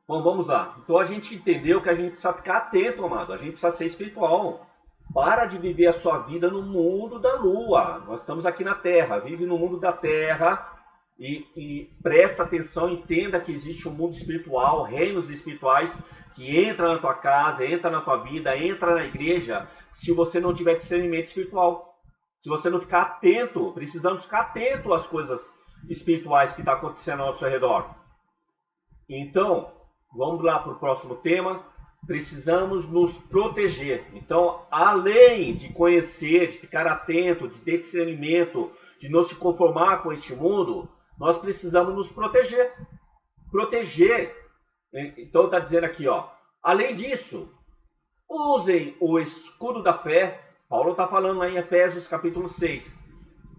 Bom, vamos lá. Então a gente entendeu que a gente precisa ficar atento, amado. A gente precisa ser espiritual. Para de viver a sua vida no mundo da lua. Nós estamos aqui na Terra. Vive no mundo da Terra e presta atenção, entenda que existe um mundo espiritual, reinos espirituais que entra na tua casa, entra na tua vida, entra na igreja, se você não tiver discernimento espiritual. Se você não ficar atento, precisamos ficar atento às coisas espirituais que estão acontecendo ao nosso redor. Então, vamos lá para o próximo tema. Precisamos nos proteger. Então, além de conhecer, de ficar atento, de ter discernimento, de não se conformar com este mundo, nós precisamos nos proteger. Proteger. Então, está dizendo aqui, ó. Além disso, usem o escudo da fé. Paulo está falando lá em Efésios capítulo 6.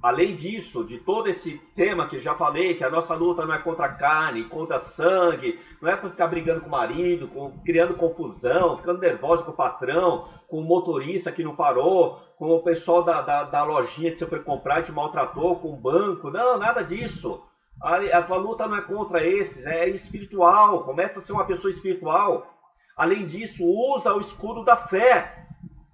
Além disso, de todo esse tema que eu já falei, que a nossa luta não é contra a carne, contra sangue, não é para ficar brigando com o marido, criando confusão, ficando nervoso com o patrão, com o motorista que não parou, com o pessoal da lojinha que você foi comprar e te maltratou, com o banco. Não, nada disso. A tua luta não é contra esses, é espiritual. Começa a ser uma pessoa espiritual. Além disso, usa o escudo da fé.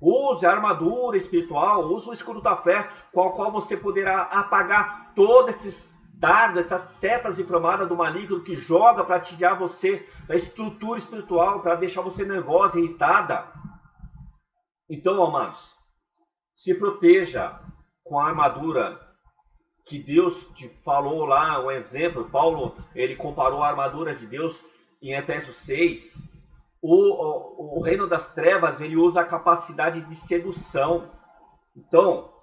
Use a armadura espiritual, use o escudo da fé, com a qual você poderá apagar todos esses dardos, essas setas inflamadas do maligno que joga para tirar você da estrutura espiritual, para deixar você nervosa, irritada. Então, amados, se proteja com a armadura que Deus te falou lá, um exemplo. Paulo, ele comparou a armadura de Deus em Efésios 6. O reino das trevas, ele usa a capacidade de sedução. Então,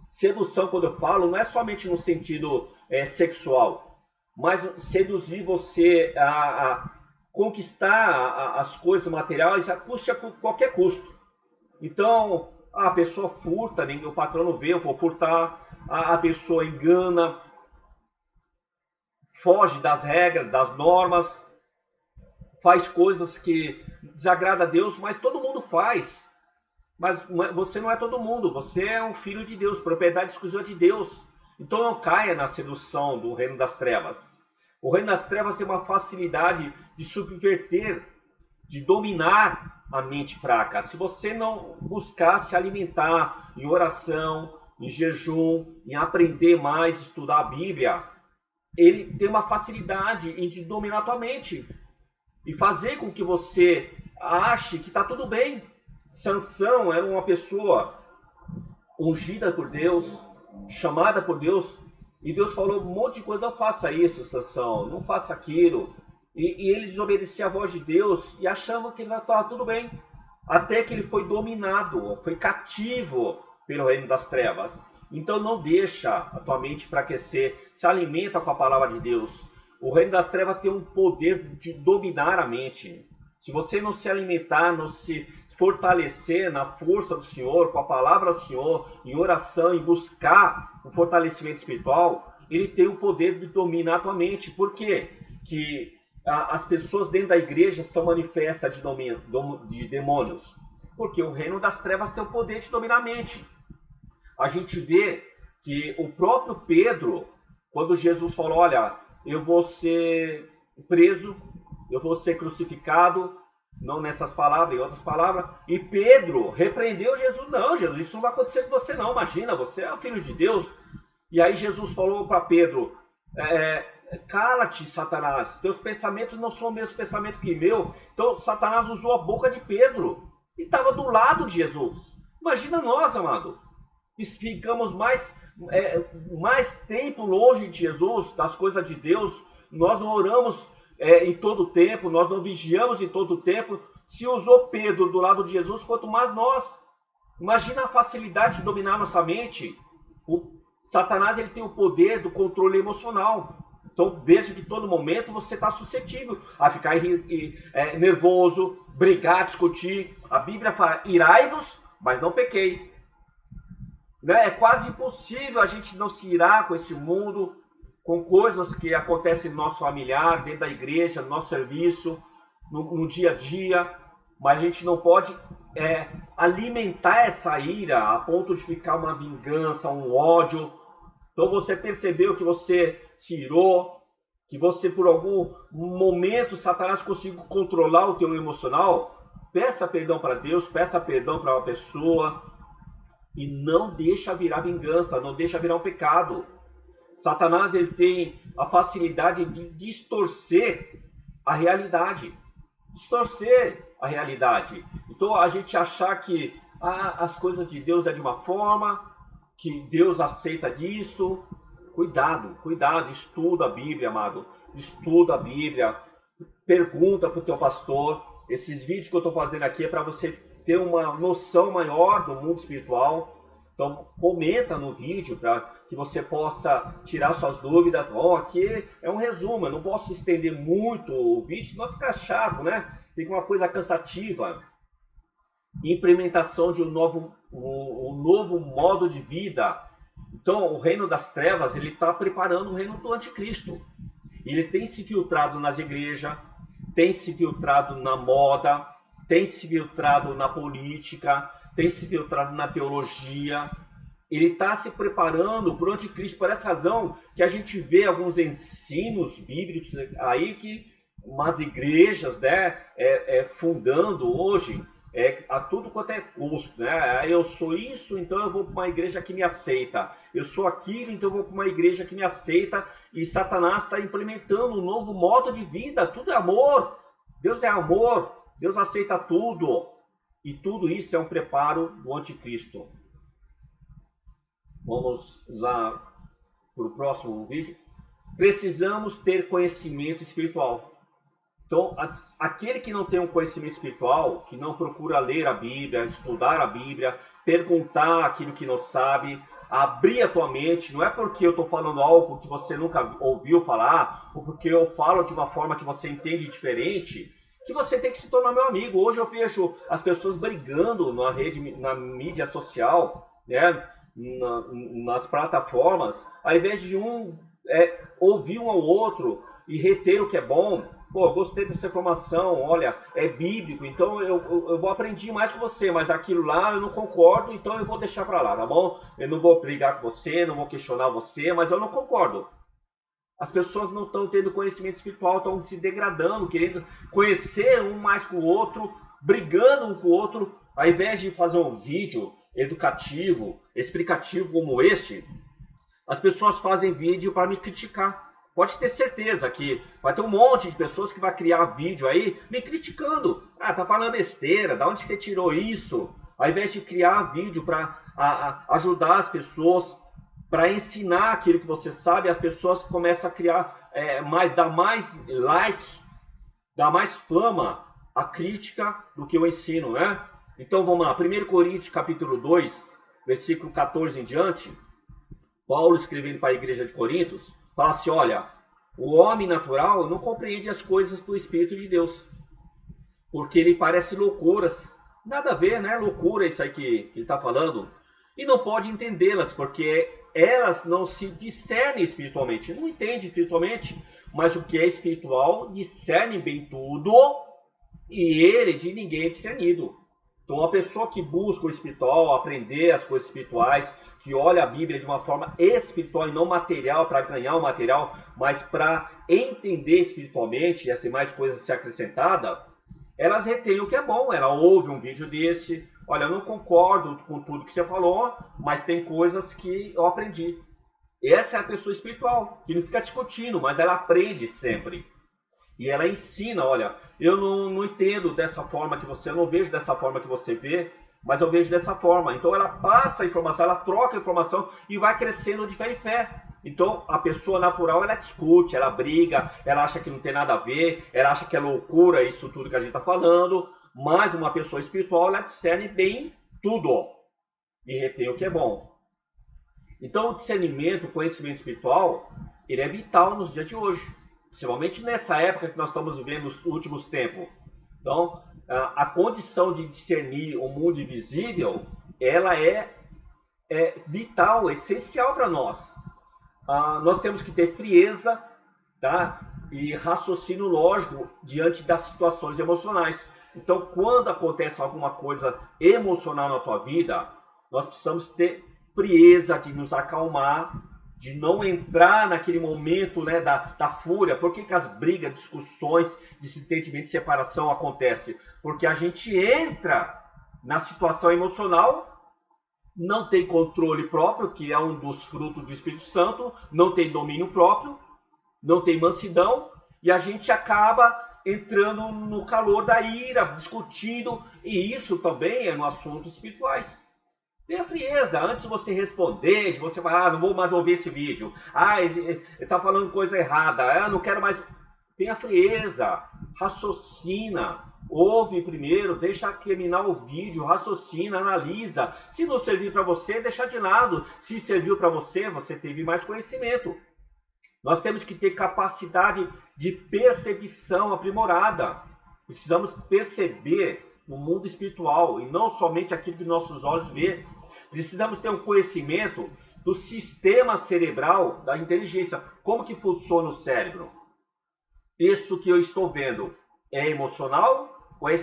sedução, quando eu falo, não é somente no sentido sexual, mas seduzir você a conquistar as coisas materiais a qualquer custo. Então, a pessoa furta, o patrão não vê, eu vou furtar, a pessoa engana, foge das regras, das normas, faz coisas que desagrada a Deus, mas todo mundo faz. Mas você não é todo mundo, você é um filho de Deus, propriedade exclusiva de Deus. Então não caia na sedução do reino das trevas. O reino das trevas tem uma facilidade de subverter, de dominar a mente fraca. Se você não buscar se alimentar em oração, em jejum, em aprender mais, estudar a Bíblia, ele tem uma facilidade em de dominar a tua mente e fazer com que você ache que está tudo bem. Sansão era uma pessoa ungida por Deus, chamada por Deus, e Deus falou um monte de coisa: não faça isso, Sansão, não faça aquilo. E ele desobedecia a voz de Deus e achava que estava tudo bem. Até que ele foi dominado, foi cativo pelo reino das trevas. Então não deixa a tua mente enfraquecer, se alimenta com a palavra de Deus. O reino das trevas tem um poder de dominar a mente. Se você não se alimentar, não se fortalecer na força do Senhor, com a palavra do Senhor, em oração, em buscar o fortalecimento espiritual, ele tem o poder de dominar a tua mente. Por quê? Que as pessoas dentro da igreja são manifestas de demônios. Porque o reino das trevas tem o poder de dominar a mente. A gente vê que o próprio Pedro, quando Jesus falou: olha, eu vou ser preso, eu vou ser crucificado, não nessas palavras, em outras palavras, e Pedro repreendeu Jesus: não, Jesus, isso não vai acontecer com você não, imagina, você é o filho de Deus. E aí Jesus falou para Pedro: cala-te, Satanás, teus pensamentos não são o mesmo pensamento que meu. Então Satanás usou a boca de Pedro e estava do lado de Jesus. Imagina nós, amado, ficamos mais tempo longe de Jesus, das coisas de Deus. Nós não oramos em todo o tempo, nós não vigiamos em todo o tempo. Se usou Pedro do lado de Jesus, quanto mais nós. Imagina a facilidade de dominar nossa mente. O Satanás, ele tem o poder do controle emocional. Então veja que todo momento você está suscetível a ficar nervoso, brigar, discutir. A Bíblia fala: irai-vos, mas não pequei. É quase impossível a gente não se irar com esse mundo, com coisas que acontecem no nosso familiar, dentro da igreja, no nosso serviço, no dia a dia. Mas a gente não pode alimentar essa ira a ponto de ficar uma vingança, um ódio. Então você percebeu que você se irou, que você por algum momento Satanás consiga controlar o teu emocional, peça perdão para Deus, peça perdão para uma pessoa e não deixa virar vingança, não deixa virar um pecado. Satanás ele tem a facilidade de distorcer a realidade. Distorcer a realidade. Então a gente achar que as coisas de Deus é de uma forma, que Deus aceita disso. Cuidado, cuidado, estuda a Bíblia, amado. Estuda a Bíblia, pergunta para o teu pastor. Esses vídeos que eu estou fazendo aqui é para você ter uma noção maior do mundo espiritual. Então, comenta no vídeo para que você possa tirar suas dúvidas. Aqui é um resumo, eu não posso estender muito o vídeo, senão fica chato, né? Fica uma coisa cansativa. Implementação de um novo modo de vida. Então, o reino das trevas, ele está preparando o reino do anticristo. Ele tem se filtrado nas igrejas, tem se filtrado na moda, tem se filtrado na política, tem se filtrado na teologia. Ele está se preparando para o anticristo. Por essa razão que a gente vê alguns ensinos bíblicos aí que umas igrejas, né, fundando hoje a tudo quanto é custo, né? Eu sou isso, então eu vou para uma igreja que me aceita. Eu sou aquilo, então eu vou para uma igreja que me aceita. E Satanás está implementando um novo modo de vida. Tudo é amor. Deus é amor. Deus aceita tudo. E tudo isso é um preparo do anticristo. Vamos lá para o próximo vídeo. Precisamos ter conhecimento espiritual. Então, aquele que não tem um conhecimento espiritual, que não procura ler a Bíblia, estudar a Bíblia, perguntar aquilo que não sabe, abrir a tua mente, não é porque eu estou falando algo que você nunca ouviu falar, ou porque eu falo de uma forma que você entende diferente, que você tem que se tornar meu amigo. Hoje eu vejo as pessoas brigando na mídia social, né, nas plataformas, ao invés de ouvir um ao outro e reter o que é bom. Pô, gostei dessa informação, olha, é bíblico, então eu vou aprender mais com você, mas aquilo lá eu não concordo, então eu vou deixar para lá, tá bom? Eu não vou brigar com você, não vou questionar você, mas eu não concordo. As pessoas não estão tendo conhecimento espiritual, estão se degradando, querendo conhecer um mais com o outro, brigando um com o outro, ao invés de fazer um vídeo educativo, explicativo como este, as pessoas fazem vídeo para me criticar. Pode ter certeza que vai ter um monte de pessoas que vai criar vídeo aí me criticando. Ah, tá falando besteira, da onde você tirou isso? Ao invés de criar vídeo para ajudar as pessoas, para ensinar aquilo que você sabe, as pessoas começam a criar dar mais like, dar mais fama à crítica do que eu ensino, né? Então vamos lá, 1 Coríntios capítulo 2, versículo 14 em diante, Paulo escrevendo para a igreja de Corintos, fala assim, olha, o homem natural não compreende as coisas do Espírito de Deus, porque ele parece loucuras. Nada a ver, né? Loucura isso aí que ele está falando. E não pode entendê-las, porque elas não se discernem espiritualmente. Não entende espiritualmente, mas o que é espiritual discerne bem tudo, e ele de ninguém é discernido. Então, a pessoa que busca o espiritual, aprender as coisas espirituais, que olha a Bíblia de uma forma espiritual e não material, para ganhar o material, mas para entender espiritualmente e assim mais coisas ser acrescentada, elas retêm o que é bom. Ela ouve um vídeo desse, olha, eu não concordo com tudo que você falou, mas tem coisas que eu aprendi. Essa é a pessoa espiritual, que não fica discutindo, mas ela aprende sempre. E ela ensina, olha, eu não entendo dessa forma que você, eu não vejo dessa forma que você vê, mas eu vejo dessa forma. Então ela passa a informação, ela troca a informação e vai crescendo de fé em fé. Então a pessoa natural, ela discute, ela briga, ela acha que não tem nada a ver, ela acha que é loucura isso tudo que a gente está falando, mas uma pessoa espiritual, ela discerne bem tudo e retém o que é bom. Então o discernimento, o conhecimento espiritual, ele é vital nos dias de hoje. Principalmente nessa época que nós estamos vivendo nos últimos tempos. Então, a condição de discernir o mundo invisível, ela é vital, é essencial para nós. Nós temos que ter frieza, tá? E raciocínio lógico diante das situações emocionais. Então, quando acontece alguma coisa emocional na tua vida, nós precisamos ter frieza de nos acalmar, de não entrar naquele momento, né, da fúria. Por que as brigas, discussões, desentendimento de separação acontecem? Porque a gente entra na situação emocional, não tem controle próprio, que é um dos frutos do Espírito Santo, não tem domínio próprio, não tem mansidão, e a gente acaba entrando no calor da ira, discutindo, e isso também é no assunto espirituais. Tenha frieza, antes de você responder, de você falar, não vou mais ouvir esse vídeo, ele está falando coisa errada, não quero mais. Tenha frieza, raciocina, ouve primeiro, deixa terminar o vídeo, raciocina, analisa. Se não servir para você, deixa de lado. Se serviu para você, você teve mais conhecimento. Nós temos que ter capacidade de percepção aprimorada. Precisamos perceber o mundo espiritual e não somente aquilo que nossos olhos vê. Precisamos ter um conhecimento do sistema cerebral, da inteligência. Como que funciona o cérebro? Isso que eu estou vendo é emocional ou é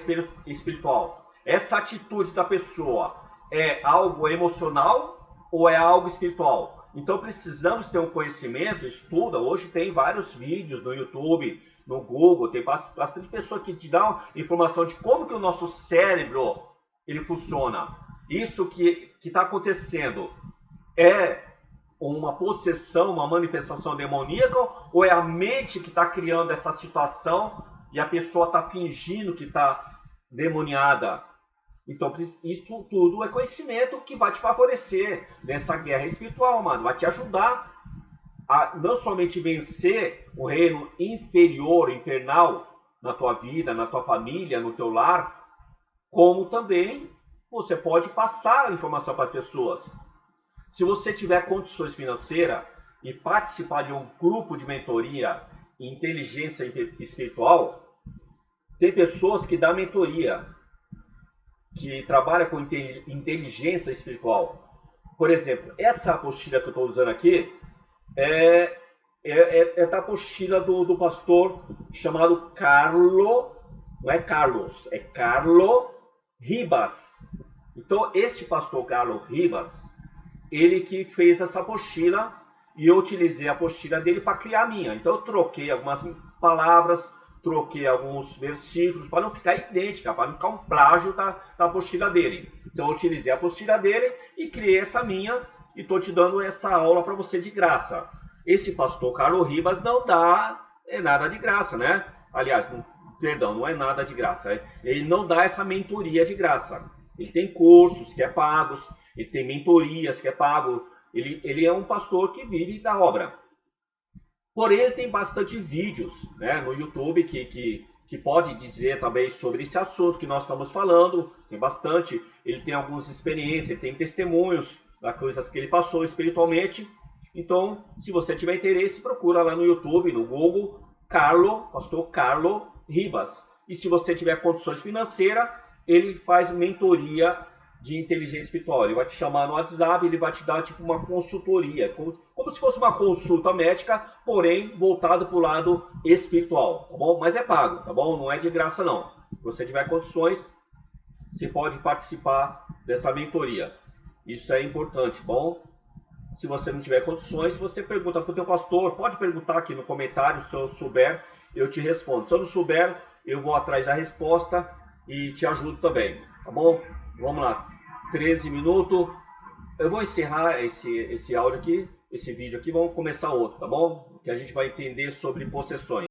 espiritual? Essa atitude da pessoa é algo emocional ou é algo espiritual? Então precisamos ter um conhecimento, estuda. Hoje tem vários vídeos no YouTube, no Google, tem bastante pessoa que te dá informação de como que o nosso cérebro ele funciona. Isso que está acontecendo é uma possessão, uma manifestação demoníaca, ou é a mente que está criando essa situação e a pessoa está fingindo que está demoniada? Então, isso tudo é conhecimento que vai te favorecer nessa guerra espiritual, mano. Vai te ajudar a não somente vencer o reino inferior, infernal, na tua vida, na tua família, no teu lar, como também você pode passar a informação para as pessoas. Se você tiver condições financeiras e participar de um grupo de mentoria em inteligência espiritual, tem pessoas que dão mentoria, que trabalham com inteligência espiritual. Por exemplo, essa apostila que eu estou usando aqui é da apostila do pastor chamado Carlo, não é Carlos, é Carlo Ribas. Então, este pastor Carlo Ribas, ele que fez essa apostila e eu utilizei a apostila dele para criar a minha. Então eu troquei algumas palavras, troquei alguns versículos para não ficar idêntica, para não ficar um plágio da apostila dele. Então eu utilizei a apostila dele e criei essa minha e estou te dando essa aula para você de graça. Esse pastor Carlos Ribas não dá nada de graça, né? Aliás, não é nada de graça. Ele não dá essa mentoria de graça. Ele tem cursos que é pagos, ele tem mentorias que é pago. Ele é um pastor que vive da obra. Porém, ele tem bastante vídeos, né, no YouTube que pode dizer também sobre esse assunto que nós estamos falando. Tem bastante. Ele tem algumas experiências, ele tem testemunhos das coisas que ele passou espiritualmente. Então, se você tiver interesse, procura lá no YouTube, no Google, pastor Carlo Ribas. E se você tiver condições financeiras, ele faz mentoria de inteligência espiritual. Ele vai te chamar no WhatsApp, ele vai te dar tipo uma consultoria, como se fosse uma consulta médica, porém voltado para o lado espiritual, tá bom? Mas é pago, tá bom? Não é de graça não. Se você tiver condições, você pode participar dessa mentoria. Isso é importante, bom? Se você não tiver condições, você pergunta para o teu pastor, pode perguntar aqui no comentário, se eu souber, eu te respondo. Se eu não souber, eu vou atrás da resposta e te ajudo também, tá bom? Vamos lá, 13 minutos. Eu vou encerrar esse áudio aqui, esse vídeo aqui, vamos começar outro, tá bom? Que a gente vai entender sobre possessões.